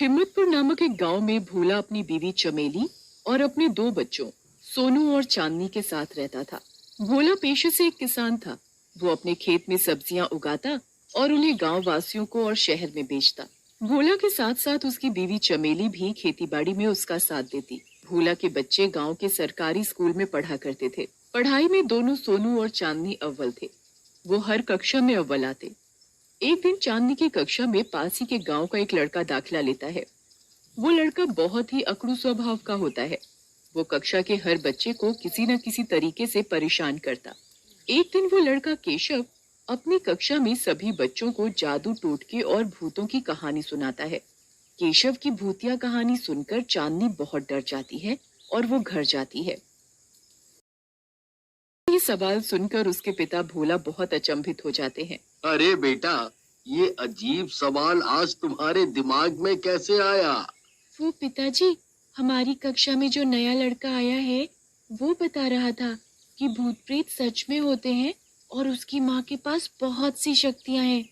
हिम्मतपुर नामक एक गांव में भोला अपनी बीवी चमेली और अपने दो बच्चों सोनू और चांदनी के साथ रहता था। भोला पेशे से एक किसान था। वो अपने खेत में सब्जियां उगाता और उन्हें गांव वासियों को और शहर में बेचता। भोला के साथ साथ उसकी बीवी चमेली भी खेतीबाड़ी में उसका साथ देती। भोला के बच्चे गांव के सरकारी स्कूल में पढ़ा करते थे। पढ़ाई में दोनों सोनू और चांदनी अव्वल थे। वो हर कक्षा में अव्वल आते। एक दिन चांदनी की कक्षा में पास ही के गांव का एक लड़का दाखिला लेता है। वो लड़का बहुत ही अकड़ू स्वभाव का होता है। वो कक्षा के हर बच्चे को किसी न किसी तरीके से परेशान करता। एक दिन वो लड़का केशव अपनी कक्षा में सभी बच्चों को जादू टोटके और भूतों की कहानी सुनाता है। केशव की भूतिया कहानी सुनकर चांदनी बहुत डर जाती है और वो घर जाती है। ये सवाल सुनकर उसके पिता भोला बहुत अचंभित हो जाते हैं। अरे बेटा, ये अजीब सवाल आज तुम्हारे दिमाग में कैसे आया? वो पिताजी, हमारी कक्षा में जो नया लड़का आया है वो बता रहा था कि भूत प्रेत सच में होते हैं और उसकी माँ के पास बहुत सी शक्तियाँ हैं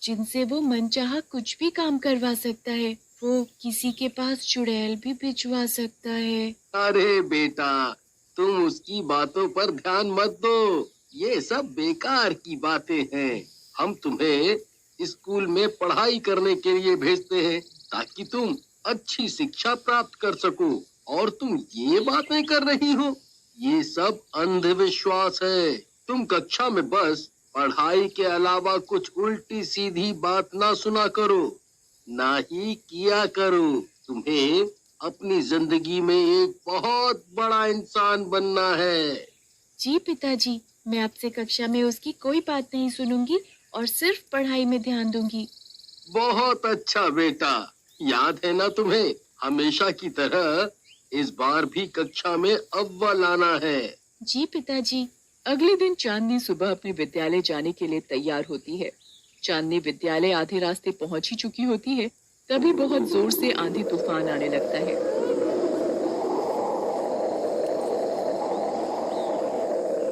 जिनसे वो मनचाहा कुछ भी काम करवा सकता है। वो किसी के पास चुड़ैल भी भिजवा सकता है। अरे बेटा, तुम उसकी बातों पर ध्यान मत दो। ये सब बेकार की बातें हैं। हम तुम्हें स्कूल में पढ़ाई करने के लिए भेजते हैं ताकि तुम अच्छी शिक्षा प्राप्त कर सको, और तुम ये बातें कर रही हो। ये सब अंधविश्वास है। तुम कक्षा में बस पढ़ाई के अलावा कुछ उल्टी सीधी बात ना सुना करो, ना ही किया करो। तुम्हें अपनी जिंदगी में एक बहुत बड़ा इंसान बनना है। जी पिताजी, मैं आपसे कक्षा में उसकी कोई बात नहीं सुनूंगी और सिर्फ पढ़ाई में ध्यान दूंगी। बहुत अच्छा बेटा, याद है ना तुम्हें? हमेशा की तरह इस बार भी कक्षा में अव्वल आना है। जी पिताजी। अगले दिन चांदनी सुबह अपने विद्यालय जाने के लिए तैयार होती है। चांदनी विद्यालय आधे रास्ते पहुंच ही चुकी होती है, तभी बहुत जोर से आंधी तूफान आने लगता है।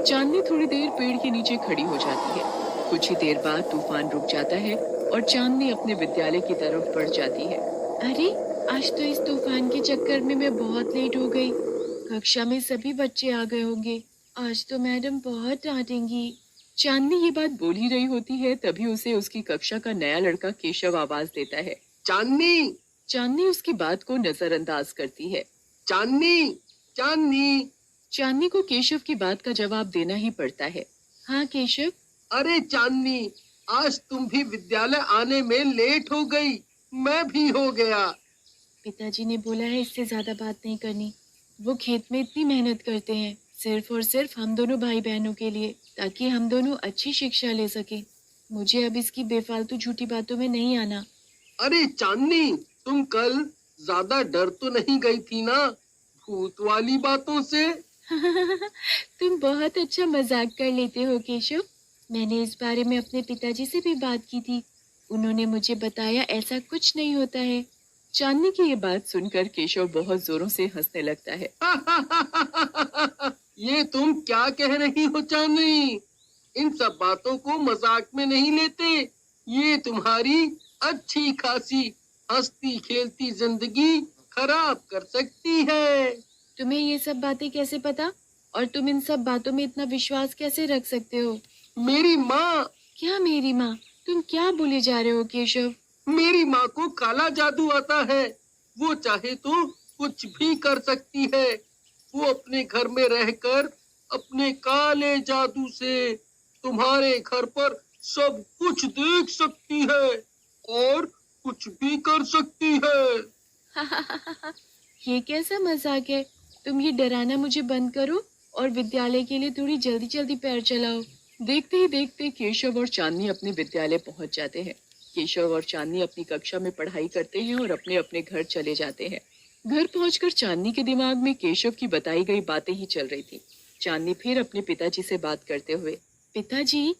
चांदनी थोड़ी देर पेड़ के नीचे खड़ी हो जाती है। कुछ ही देर बाद तूफान रुक जाता है और चांदनी अपने विद्यालय की तरफ बढ़ जाती है। अरे, आज तो इस तूफान के चक्कर में मैं बहुत लेट हो गई। कक्षा में सभी बच्चे आ गए होंगे। आज तो मैडम बहुत डांटेंगी। चांदनी ये बात बोल ही रही होती है, तभी उसे उसकी कक्षा का नया लड़का केशव आवाज देता है। चांदनी! चांदनी उसकी बात को नजरअंदाज करती है। चांदनी! चांदनी! चांदनी को केशव की बात का जवाब देना ही पड़ता है। हाँ केशव। अरे चांदनी, आज तुम भी विद्यालय आने में लेट हो गई। मैं भी हो गया। पिताजी ने बोला है इससे ज्यादा बात नहीं करनी। वो खेत में इतनी मेहनत करते हैं सिर्फ और सिर्फ हम दोनों भाई बहनों के लिए, ताकि हम दोनों अच्छी शिक्षा ले सके। मुझे अब इसकी बेफालतू झूठी बातों में नहीं आना। अरे चांदनी, तुम कल ज्यादा डर तो नहीं गई थी ना भूत वाली बातों से? तुम बहुत अच्छा मजाक कर लेते हो केशव। मैंने इस बारे में अपने पिताजी से भी बात की थी। उन्होंने मुझे बताया ऐसा कुछ नहीं होता है। चांदनी की ये बात सुनकर केशव बहुत जोरों से हंसने लगता है। ये तुम क्या कह रही हो चांदनी? इन सब बातों को मजाक में नहीं लेते। ये तुम्हारी अच्छी खासी हंसती खेलती जिंदगी खराब कर सकती है। तुम्हें ये सब बातें कैसे पता? और तुम इन सब बातों में इतना विश्वास कैसे रख सकते हो? मेरी माँ। क्या मेरी माँ? तुम क्या बोले जा रहे हो केशव? मेरी माँ को काला जादू आता है। वो चाहे तो कुछ भी कर सकती है। वो अपने घर में रहकर अपने काले जादू से तुम्हारे घर पर सब कुछ देख सकती है और कुछ भी कर सकती है। ये कैसा मजाक है? तुम ये डराना मुझे बंद करो और विद्यालय के लिए थोड़ी जल्दी जल्दी पैर चलाओ। देखते ही देखते केशव और चांदनी अपने विद्यालय पहुंच जाते हैं। केशव और चांदनी अपनी कक्षा में पढ़ाई करते हैं और अपने अपने घर चले जाते हैं। घर पहुंचकर चांदनी के दिमाग में केशव की बताई गई बातें ही चल रही थी। चांदनी फिर अपने पिताजी से बात करते हुए, पिताजी,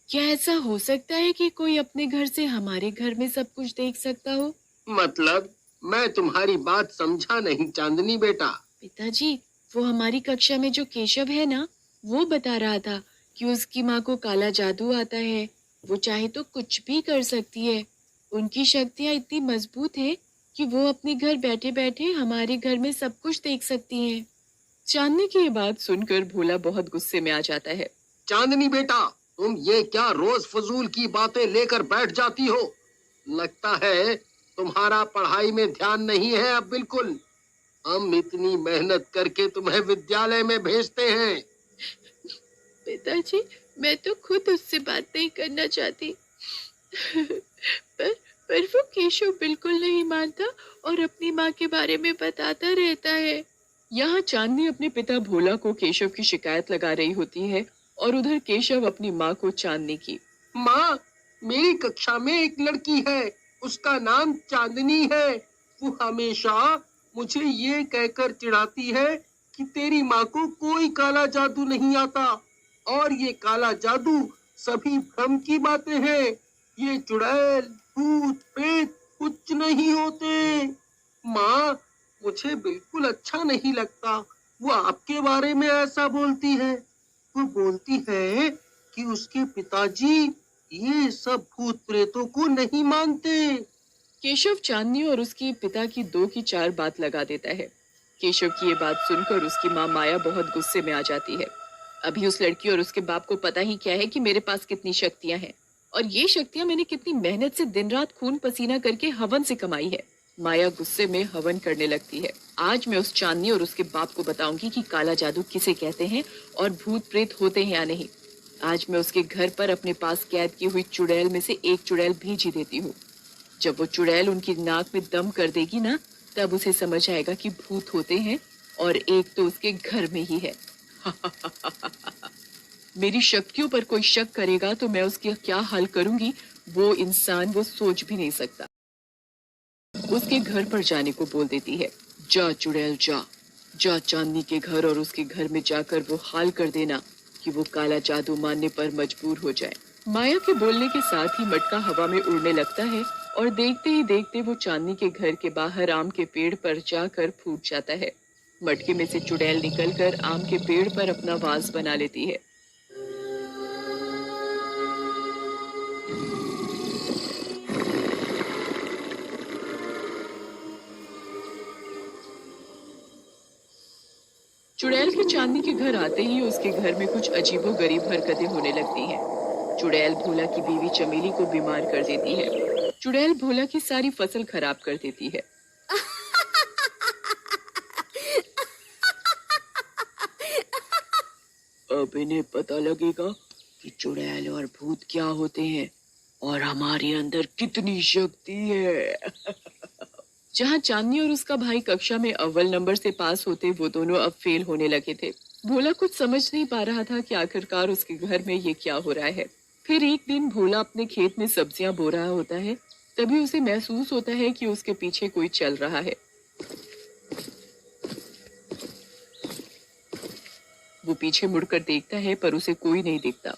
क्या ऐसा हो सकता है कि कोई अपने घर से हमारे घर में सब कुछ देख सकता हो? मतलब, मैं तुम्हारी बात समझा नहीं चांदनी बेटा। पिताजी, वो हमारी कक्षा में जो केशव है ना, वो बता रहा था कि उसकी माँ को काला जादू आता है। वो चाहे तो कुछ भी कर सकती है। उनकी शक्तियाँ इतनी मजबूत है कि वो अपने घर बैठे बैठे हमारे घर में सब कुछ देख सकती हैं। चांदनी की ये बात सुनकर भोला बहुत गुस्से में आ जाता है। चांदनी बेटा, तुम ये क्या रोज फजूल की बातें लेकर बैठ जाती हो? लगता है तुम्हारा पढ़ाई में ध्यान नहीं है अब बिल्कुल। हम इतनी मेहनत करके तुम्हें विद्यालय में भेजते हैं। पिताजी, मैं तो खुद उससे बात नहीं करना चाहती। पर पर वो केशव बिल्कुल नहीं मानता और अपनी माँ के बारे में बताता रहता है। यहाँ चांदनी अपने पिता भोला को केशव की शिकायत लगा रही होती है और उधर केशव अपनी माँ को चांदनी की। माँ, मेरी कक्षा में एक लड़की है, उसका नाम चांदनी है। वो हमेशा मुझे ये कहकर चिढ़ाती है कि तेरी माँ को कोई काला जादू नहीं आता और ये काला जादू सभी भ्रम की बातें हैं। ये चुड़ैल, भूत, प्रेत कुछ नहीं होते। माँ, मुझे बिल्कुल अच्छा नहीं लगता वो आपके बारे में ऐसा बोलती है। वो बोलती है कि उसके पिताजी ये सब भूत प्रेतों को नहीं मानते। केशव चांदनी और उसकी पिता की 2 की 4 बात लगा देता है। केशव की ये बात सुनकर उसकी माँ माया बहुत गुस्से में आ जाती है। अभी उस लड़की और उसके बाप को पता ही क्या है कि मेरे पास कितनी शक्तियां हैं और ये शक्तियां मैंने कितनी मेहनत से दिन रात खून पसीना करके हवन से कमाई है। माया गुस्से में हवन करने लगती है। आज मैं उस चांदनी और उसके बाप को बताऊंगी कि काला जादू किसे कहते हैं और भूत प्रेत होते हैं या नहीं। आज मैं उसके घर पर अपने पास कैद की हुई चुड़ैल में से एक चुड़ैल भेज ही देती हूँ। जब वो चुड़ैल उनकी नाक में दम कर देगी ना, तब उसे समझ आएगा कि भूत होते हैं और एक तो उसके घर में ही है। मेरी शक्तियों पर कोई शक करेगा तो मैं उसकी क्या हाल करूंगी, वो इंसान वो सोच भी नहीं सकता। उसके घर पर जाने को बोल देती है। जा चुड़ैल जा, जा चांदनी के घर और उसके घर में जाकर वो हाल कर देना कि वो काला जादू मानने पर मजबूर हो जाए। माया के बोलने के साथ ही मटका हवा में उड़ने लगता है और देखते ही देखते वो चांदनी के घर के बाहर आम के पेड़ पर जाकर फूट जाता है। मटके में से चुड़ैल निकलकर आम के पेड़ पर अपना वास बना लेती है। चुड़ैल के चांदनी के घर आते ही उसके घर में कुछ अजीबोगरीब हरकतें होने लगती हैं। चुड़ैल भोला की बीवी चमेली को बीमार कर देती है। चुड़ैल भोला की सारी फसल खराब कर देती है। अब इन्हें पता लगेगा कि चुड़ैल और भूत क्या होते हैं और हमारे अंदर कितनी शक्ति है। जहाँ चांदनी और उसका भाई कक्षा में अव्वल नंबर से पास होते, वो दोनों अब फेल होने लगे थे। भोला कुछ समझ नहीं पा रहा था कि आखिरकार उसके घर में ये क्या हो रहा है। फिर एक दिन भोला अपने खेत में सब्जियां बो रहा होता है, तभी उसे महसूस होता है कि उसके पीछे कोई चल रहा है। वो पीछे मुड़कर देखता है पर उसे कोई नहीं दिखता।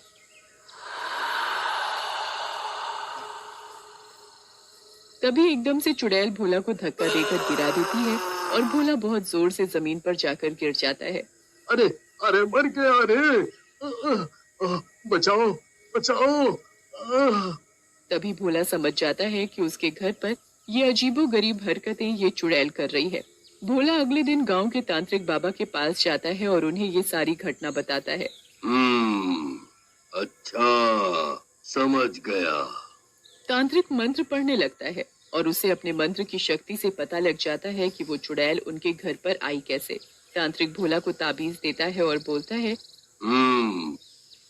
तभी एकदम से चुड़ैल भोला को धक्का देकर गिरा देती है और भोला बहुत जोर से जमीन पर जाकर गिर जाता है। अरे अरे, मर गया रे। बचाओ बचाओ। तभी भोला समझ जाता है कि उसके घर पर ये अजीबोगरीब हरकतें ये चुड़ैल कर रही है। भोला अगले दिन गांव के तांत्रिक बाबा के पास जाता है और उन्हें ये सारी घटना बताता है। अच्छा, समझ गया। तांत्रिक मंत्र पढ़ने लगता है और उसे अपने मंत्र की शक्ति से पता लग जाता है कि वो चुड़ैल उनके घर पर आई कैसे। तांत्रिक भोला को ताबीज देता है और बोलता है,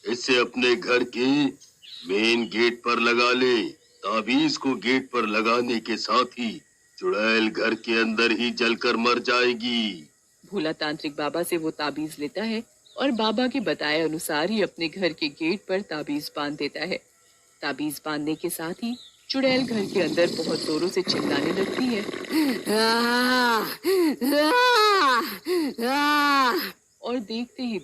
इसे अपने घर के मेन गेट पर लगा ले। ताबीज को गेट पर लगाने के साथ ही चुड़ैल घर के अंदर ही जलकर मर जाएगी। भोला तांत्रिक बाबा से वो ताबीज लेता है और बाबा के बताए अनुसार ही अपने घर के गेट पर ताबीज बांध देता है। ताबीज बांधने के साथ ही चुड़ैल घर के अंदर बहुत जोरों से चिल्लाने लगती है और देखते ही